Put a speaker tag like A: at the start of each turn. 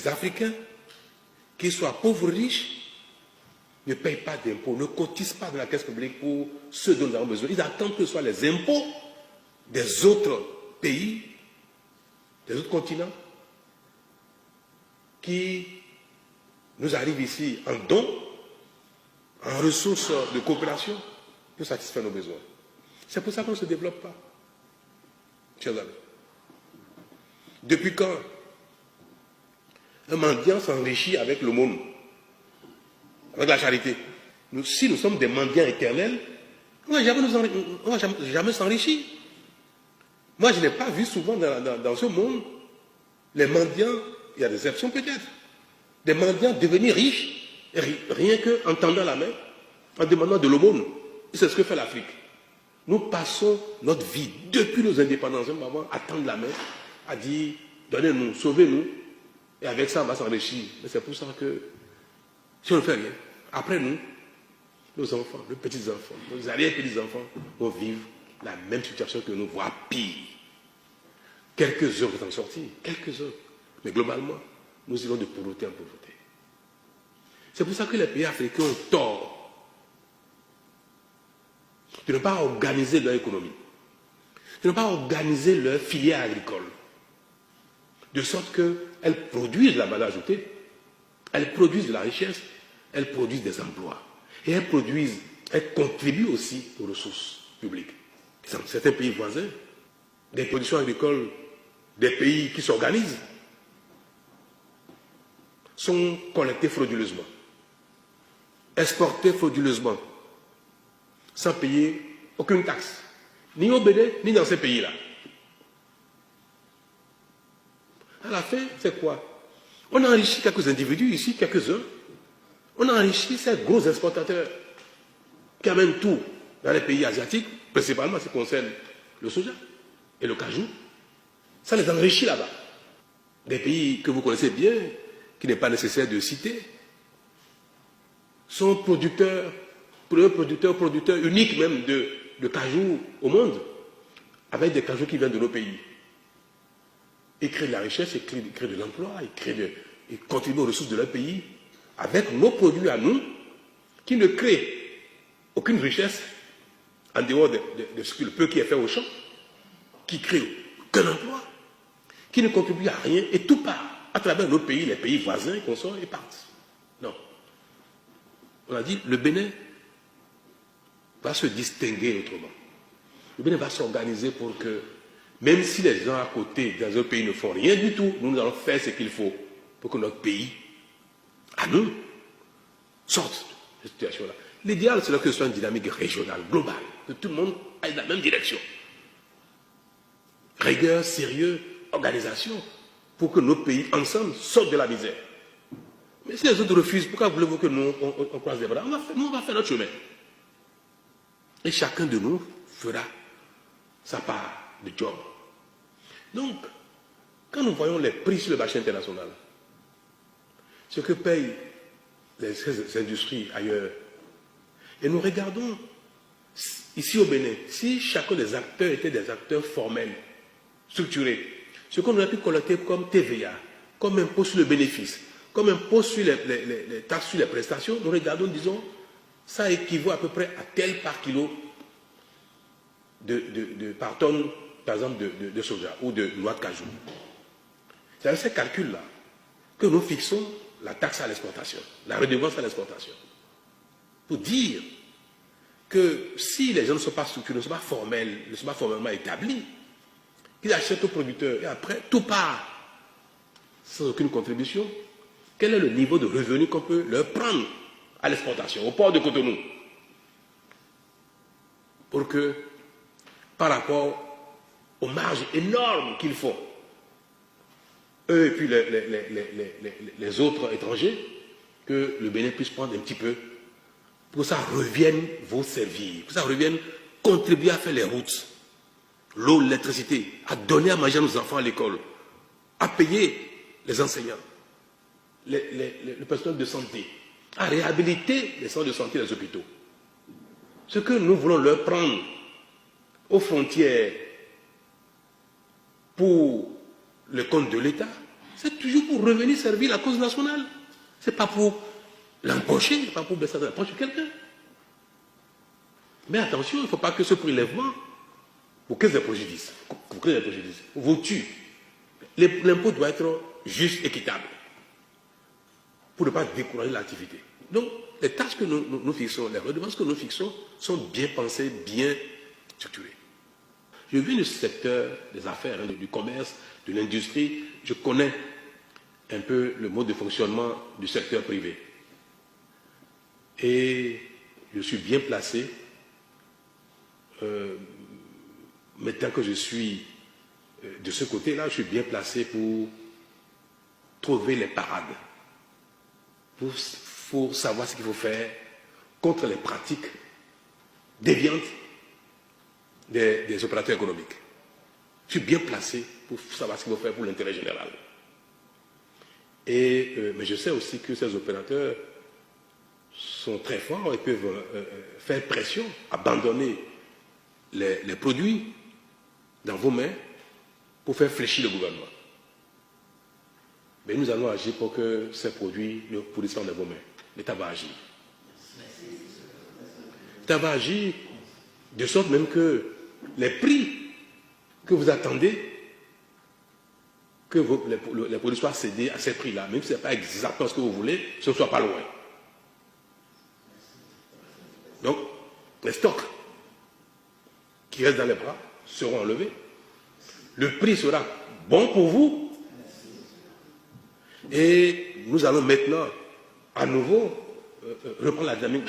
A: les Africains, qu'ils soient pauvres ou riches, ne payent pas d'impôts, ne cotisent pas dans la caisse publique pour ceux dont nous avons besoin. Ils attendent que ce soit les impôts des autres pays, des autres continents, qui nous arrivent ici en dons, en ressources de coopération, pour satisfaire nos besoins. C'est pour ça qu'on ne se développe pas, chers amis. Depuis quand un mendiant s'enrichit avec l'aumône, avec la charité? Si nous sommes des mendiants éternels, on ne va jamais s'enrichir. Moi, je n'ai pas vu souvent dans ce monde les mendiants, il y a des exceptions peut-être, des mendiants devenir riches, rien qu'en tendant la main, en demandant de l'aumône. C'est ce que fait l'Afrique. Nous passons notre vie, depuis nos indépendances, à tendre la main, à dire, donnez-nous, sauvez-nous, et avec ça, on va s'enrichir. Mais c'est pour ça que, si on ne fait rien, après nous, nos enfants, nos petits-enfants, nos arrière-petits-enfants vont vivre la même situation que nous, voire pire. Quelques-uns vont en sortir, quelques-uns. Mais globalement, nous irons de pauvreté en pauvreté. C'est pour ça que les pays africains ont tort de ne pas organiser leur économie, de ne pas organiser leur filière agricole, de sorte qu'elles produisent de la valeur ajoutée, elles produisent de la richesse, elles produisent des emplois. Et elles contribuent aussi aux ressources publiques. Dans certains pays voisins, des productions agricoles des pays qui s'organisent sont collectées frauduleusement, exportées frauduleusement, sans payer aucune taxe, ni au Bénin, ni dans ces pays-là. À la fin, c'est quoi? On a enrichi quelques individus ici, quelques-uns. On a enrichi ces gros exportateurs qui amènent tout dans les pays asiatiques, principalement ce qui concerne le soja et le cajou. Ça les enrichit là-bas. Des pays que vous connaissez bien, qu'il n'est pas nécessaire de citer, sont producteurs uniques même de cajou au monde, avec des cajous qui viennent de nos pays. Ils créent de la richesse, ils créent de l'emploi, ils contribuent aux ressources de leur pays, avec nos produits à nous, qui ne créent aucune richesse en dehors de ce le peu qui est fait au champ, qui créent aucun emploi, qui ne contribuent à rien, et tout part à travers nos pays, les pays voisins, qu'on sort et partent. Non. On a dit, le Bénin va se distinguer autrement. Le Bénin va s'organiser pour que, même si les gens à côté, dans un pays, ne font rien du tout, nous allons faire ce qu'il faut pour que notre pays, à nous, sorte de cette situation-là. L'idéal, c'est que ce soit une dynamique régionale, globale, que tout le monde aille dans la même direction. Rigueur, sérieux, organisation, pour que nos pays, ensemble, sortent de la misère. Mais si les autres refusent, pourquoi voulez-vous que nous, on croise les bras? On va faire notre chemin. Et chacun de nous fera sa part de job. Donc, quand nous voyons les prix sur le marché international, ce que payent les industries ailleurs, et nous regardons ici au Bénin, si chacun des acteurs était des acteurs formels, structurés, ce qu'on aurait pu collecter comme TVA, comme impôt sur le bénéfice, comme impôt sur les taxes sur les prestations, nous regardons, disons, ça équivaut à peu près à tel par kilo par tonne, par exemple, de soja ou de noix de cajou. C'est avec ces calculs-là que nous fixons la taxe à l'exportation, la redevance à l'exportation. Pour dire que si les gens ne sont pas structurés, ne sont pas formels, ne sont pas formellement établis, qu'ils achètent aux producteurs et après tout part sans aucune contribution, quel est le niveau de revenu qu'on peut leur prendre à l'exportation, au port de Cotonou, pour que, par rapport aux marges énormes qu'ils font, eux et puis les autres étrangers, que le Bénin puisse prendre un petit peu, pour que ça revienne vous servir, pour que ça revienne contribuer à faire les routes, l'eau, l'électricité, à donner à manger à nos enfants à l'école, à payer les enseignants, le personnel de santé, à réhabiliter les centres de santé et les hôpitaux. Ce que nous voulons leur prendre aux frontières pour le compte de l'État, c'est toujours pour revenir servir la cause nationale. Ce n'est pas pour l'empocher, ce n'est pas pour baisser la poche de quelqu'un. Mais attention, il ne faut pas que ce prélèvement vous crée des préjudices. Vous tue. L'impôt doit être juste, équitable, pour ne pas décourager l'activité. Donc, les tâches que nous fixons, les redevances que nous fixons sont bien pensées, bien structurées. Je viens du secteur des affaires, du commerce, de l'industrie. Je connais un peu le mode de fonctionnement du secteur privé. Et je suis bien placé, maintenant que je suis de ce côté-là, je suis bien placé pour trouver les parades, pour savoir ce qu'il faut faire contre les pratiques déviantes des opérateurs économiques. Je suis bien placé pour savoir ce qu'il faut faire pour l'intérêt général. Mais je sais aussi que ces opérateurs sont très forts et peuvent faire pression, abandonner les produits dans vos mains pour faire fléchir le gouvernement. Mais nous allons agir pour que ces produits ne pourrissent pas dans vos mains. L'État va agir. L'État va agir de sorte même que les prix que vous attendez, que les produits soient cédés à ces prix-là, même si ce n'est pas exactement ce que vous voulez, ce ne soit pas loin. Donc, les stocks qui restent dans les bras seront enlevés. Le prix sera bon pour vous. Et nous allons maintenant, à nouveau, reprendre la dynamique